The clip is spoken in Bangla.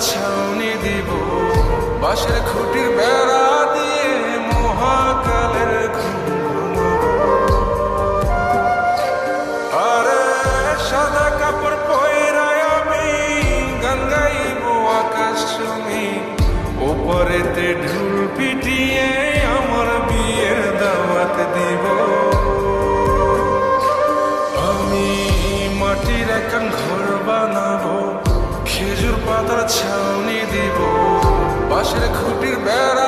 ছাউনি দিব, বাঁশের খুঁটির বেড়া দিয়ে মহাকালের ঘুম ভাঙাবো। আরে সাদা কাপড় পয়রায় আমি গান গাইব আকাশ চুমি, ওপরেতে ঢুল পিটিয়ে আমার বিয়ের দাওয়াত দিব। আমি মাটির একান ঘর বানাবো, খেজুর পাতার ছাউনি দিব, বাঁশের খুঁটির বেড়া